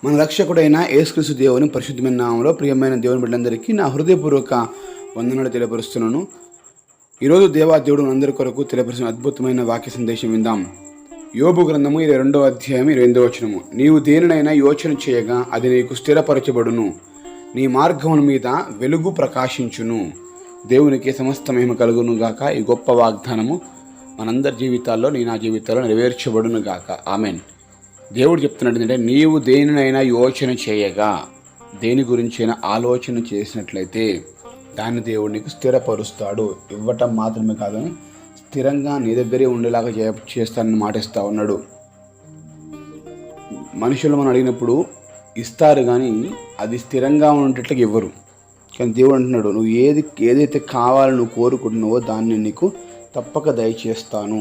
మన రక్షకుడైన యేసుక్రీస్తు దేవుని పరిశుద్ధమైన నామములో ప్రియమైన దేవుని బిడ్డలందరికీ నా హృదయపూర్వక వందనాలు తెలియపరుస్తున్నాను. ఈరోజు దేవుడు అందరి కొరకు తెలియపరిచిన అద్భుతమైన వాక్య సందేశం విందాం. యోబు గ్రంథము 22వ అధ్యాయం 28వ వచనము. నీవు దేనినైనా యోచన చేయగా అది నీకు స్థిరపరచబడును, నీ మార్గముల మీద వెలుగు ప్రకాశించును. దేవునికి సమస్త మహిమ కలుగును గాక. ఈ గొప్ప వాగ్దానము మనందరి జీవితాల్లో, నా జీవితాల్లో నెరవేర్చబడును గాక. ఆమెన్. దేవుడు చెప్తున్నాడు ఏంటంటే, నీవు దేనినైనా యోచన చేయగా, దేని గురించైనా ఆలోచన చేసినట్లయితే దాన్ని దేవుడు నీకు స్థిరపరుస్తాడు. ఇవ్వటం మాత్రమే కాదని స్థిరంగా నీ దగ్గరే ఉండేలాగా చేస్తానని మాటిస్తూ ఉన్నాడు. మనుషులు మనం అడిగినప్పుడు ఇస్తారు, కానీ అది స్థిరంగా ఉండేట్లుగా ఇవ్వరు. కానీ దేవుడు అంటున్నాడు, నువ్వు ఏదైతే కావాలో నువ్వు కోరుకుంటున్నావో దాన్ని నీకు తప్పక దయచేస్తాను.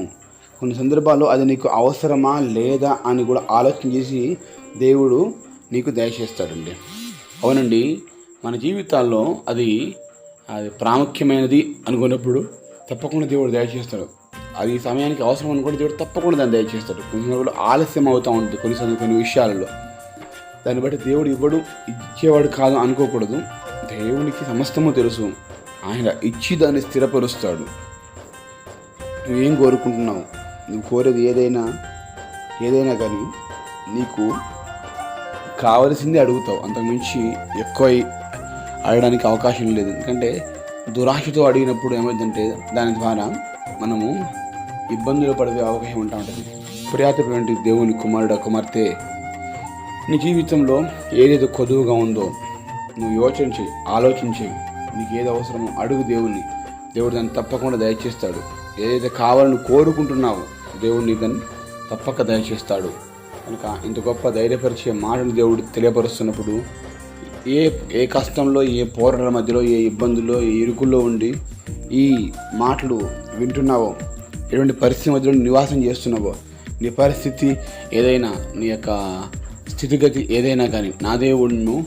కొన్ని సందర్భాల్లో అది నీకు అవసరమా లేదా అని కూడా ఆలోచన చేసి దేవుడు నీకు దయచేస్తాడండి. అవునండి, మన జీవితాల్లో అది ప్రాముఖ్యమైనది అనుకున్నప్పుడు తప్పకుండా దేవుడు దయచేస్తాడు. అది సమయానికి అవసరం అని కూడా దేవుడు తప్పకుండా దాన్ని దయచేస్తాడు. కొన్ని ఆలస్యం అవుతూ ఉంటుంది కొన్ని విషయాలలో. దాన్ని బట్టి దేవుడు ఇచ్చేవాడు కాదు అనుకోకూడదు. దేవునికి సమస్తము తెలుసు. ఆయన ఇచ్చి దాన్ని స్థిరపరుస్తాడు. నువ్వేం కోరుకుంటున్నావు, నువ్వు కోరేది ఏదైనా కానీ నీకు కావలసింది అడుగుతావు. అంతకుమించి ఎక్కువ అడగడానికి అవకాశం లేదు. ఎందుకంటే దురాశతో అడిగినప్పుడు ఏమైందంటే దాని ద్వారా మనము ఇబ్బందులు పడే అవకాశం ఉంటుంది. ప్రియాతటువంటి దేవుని కుమార్తె, నీ జీవితంలో ఏదైతే కొదువుగా ఉందో నువ్వు ఆలోచించి నీకు ఏది అవసరమో అడుగు దేవుడు దాన్ని తప్పకుండా దయచేస్తాడు. ఏదైతే కావాలని కోరుకుంటున్నావో దేవుడు నీ దాన్ని తప్పక దయచేస్తాడు. కనుక ఇంత గొప్ప ధైర్యపరిచే మాటను దేవుడు తెలియపరుస్తున్నప్పుడు ఏ కష్టంలో, ఏ పోరాటాల మధ్యలో, ఏ ఇబ్బందుల్లో, ఏ ఇరుకుల్లో ఉండి ఈ మాటలు వింటున్నావో, ఎటువంటి పరిస్థితి మధ్యలో నివాసం చేస్తున్నావో, నీ పరిస్థితి ఏదైనా, నీ యొక్క స్థితిగతి ఏదైనా కానీ నా దేవుడును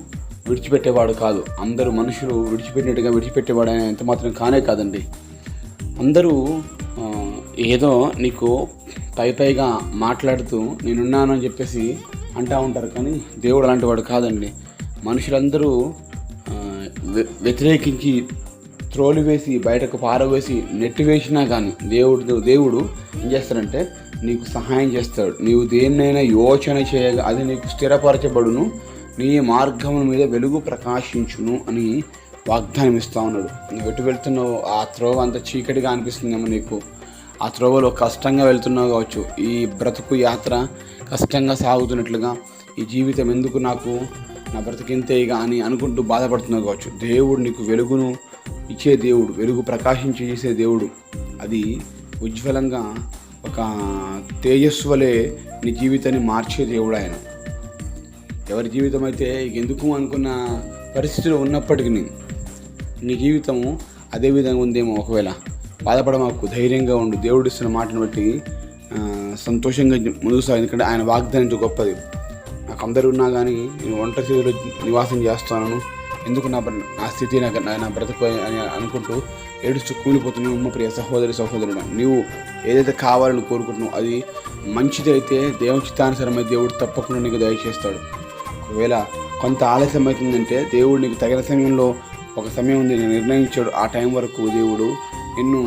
విడిచిపెట్టేవాడు కాదు. అందరూ మనుషులు విడిచిపెట్టినట్టుగా విడిచిపెట్టేవాడు ఆయన ఎంత మాత్రం కానే కాదండి. అందరూ ఏదో నీకు పైగా మాట్లాడుతూ నేనున్నాను అని చెప్పేసి అంటూ ఉంటారు, కానీ దేవుడు అలాంటి వాడు కాదండి. మనుషులందరూ వ్యతిరేకించి త్రోలివేసి బయటకు పారవేసి నెట్టివేసినా కానీ దేవుడు ఏం చేస్తాడంటే నీకు సహాయం చేస్తాడు. నీవు దేన్నైనా యోచన చేయగా అది నీకు స్థిరపరచబడును, నీ మార్గముల మీద వెలుగు ప్రకాశించును అని వాగ్దానం ఇస్తూ ఉన్నాడు. నువ్వు ఎటు వెళ్తున్నావు, ఆ త్రోవ అంత చీకటిగా అనిపిస్తుందేమో నీకు, ఆ త్రోవలో కష్టంగా వెళ్తున్నావు కావచ్చు, ఈ బ్రతుకు యాత్ర కష్టంగా సాగుతున్నట్లుగా, ఈ జీవితం ఎందుకు నాకు, నా బ్రతుకింతే ఇక అని అనుకుంటూ బాధపడుతున్నావు కావచ్చు. దేవుడు నీకు వెలుగును ఇచ్చే దేవుడు, వెలుగు ప్రకాశించి చేసే దేవుడు. అది ఉజ్వలంగా ఒక తేజస్సు వలె నీ జీవితాన్ని మార్చే దేవుడు ఆయన. ఎవరి జీవితం అయితే ఎందుకు అనుకున్న పరిస్థితులు ఉన్నప్పటికీ నీ జీవితము అదే విధంగా ఉందేమో, ఒకవేళ బాధపడమాకు, ధైర్యంగా ఉండు. దేవుడు ఇస్తున్న మాటను బట్టి సంతోషంగా ముందుకు సాగు. ఎందుకంటే ఆయన వాగ్దానం గొప్పది. నాకు అందరూ ఉన్నా కానీ నేను ఒంటరి స్థితిలో నివాసం చేస్తాను, ఎందుకు నా స్థితి నా బ్రతుకు అని అనుకుంటూ ఏడుస్తూ కూలిపోతున్నావు. ప్రియ సహోదరుడు, నీవు ఏదైతే కావాలని కోరుకుంటున్నావు అది మంచిది అయితే దేవుని చిత్తానుసారమై దేవుడు తప్పకుండా నీకు దయచేస్తాడు. ఒకవేళ కొంత ఆలస్యం అవుతుందంటే దేవుడు నీకు తగిన సమయంలో, ఒక సమయం ఉంది నేను నిర్ణయించాడు, ఆ టైం వరకు దేవుడు నిన్ను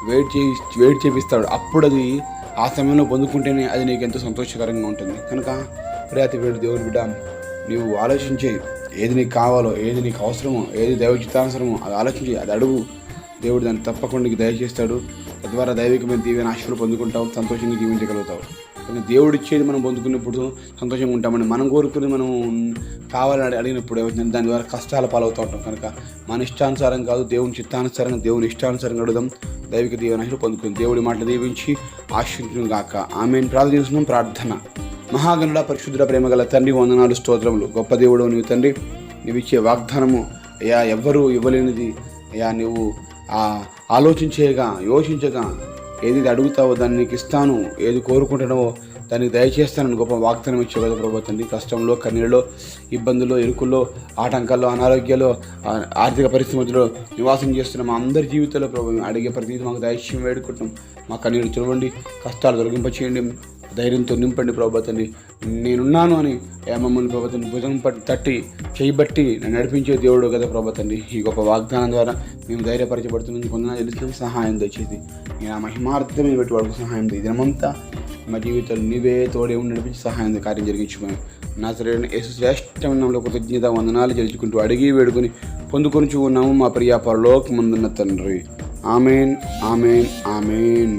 వెయిట్ చేపిస్తాడు. అప్పుడు అది ఆ సమయంలో పొందుకుంటేనే అది నీకు ఎంతో సంతోషకరంగా ఉంటుంది. కనుక ప్రియాతి దేవుని బిడ్డ, నీవు ఆలోచించే ఏది నీకు కావాలో, ఏది నీకు అవసరమో, ఏది దైవ చిత్తానుసరమో అది ఆలోచించి అది అడుగు. దేవుడు దాన్ని తప్పకుండా నీకు దయచేస్తాడు. తద్వారా దైవికమైన దీవెన ఆశలు పొందుకుంటావు, సంతోషంగా జీవించగలుగుతావు. కానీ దేవుడు ఇచ్చేది మనం పొందుకున్నప్పుడు సంతోషంగా ఉంటామని, మనం కోరుకుని మనం కావాలని అడిగినప్పుడు ఏమవుతుంది, దాని ద్వారా కష్టాల పాలవుతూ ఉంటాం. కనుక మన ఇష్టానుసారం కాదు, దేవుని చిత్తానుసారంగా, దేవుని ఇష్టానుసారంగా అడుగుదాం. దైవిక దీవెనలు పొందుకుని దేవుడి మాటలు దీవించి ఆశీర్వదించును గాక. ఆమెను ప్రార్థిస్తున్నాం. ప్రార్థన. మహాగణుడ పరిశుద్ధుడ ప్రేమగల తండ్రి, వందనాలు, స్తోత్రములు. గొప్ప దేవుడు నీవు తండ్రి. నీవు ఇచ్చే వాగ్దానము అయ్యా ఎవ్వరూ ఇవ్వలేనిది అయ్యా. నువ్వు ఆలోచించేగా, యోచించగా ఏది అడుగుతావో దాన్ని నీకు ఇస్తాను, ఏది కోరుకుంటున్నావో దానికి దయచేస్తానని గొప్ప వాగ్దానం ఇచ్చే కదా ప్రభు తండ్రి. కష్టంలో, కన్నీళ్ళలో, ఇబ్బందుల్లో, ఇరుకుల్లో, ఆటంకాల్లో, అనారోగ్యాల్లో, ఆర్థిక పరిస్థితుల్లో నివాసం చేస్తున్న మా అందరి జీవితంలో ప్రభు అడిగే ప్రతిదీ మాకు దయచేసి వేడుకుంటున్నాం. మా కన్నీళ్ళు తుడవండి, కష్టాలు తొలగింపచేయండి. ధైర్యంతో నింపండి ప్రభా తండ్రి. నేనున్నాను అని మమ్మల్ని ప్రభా తండ్రి భుజం తట్టి చేయబట్టి నడిపించే దేవుడు కదా ప్రభా తండ్రి. ఈ గొప్ప వాగ్దానం ద్వారా మేము ధైర్యపరచబడుతున్న కొందరు తెలుసుకుని సహాయం దయచేసి నేను ఆ మహిమార్థమే పెట్టి వాడికి సహాయం ది దినమంతా మా జీవితాలు నీవే తోడే ఉండి నడిపించి సహాయం కార్యం జరిగించుకుని నజరేయుడైన యేసు శ్రేష్టమైన నామములో కృతజ్ఞత వందనాలు చెల్లించుకుంటూ అడిగి వేడుకొని పొందుకొనుచు ఉన్నాము మా ప్రియ పరలోకమందున్న తండ్రి. ఆమేన్, ఆమేన్, ఆమేన్.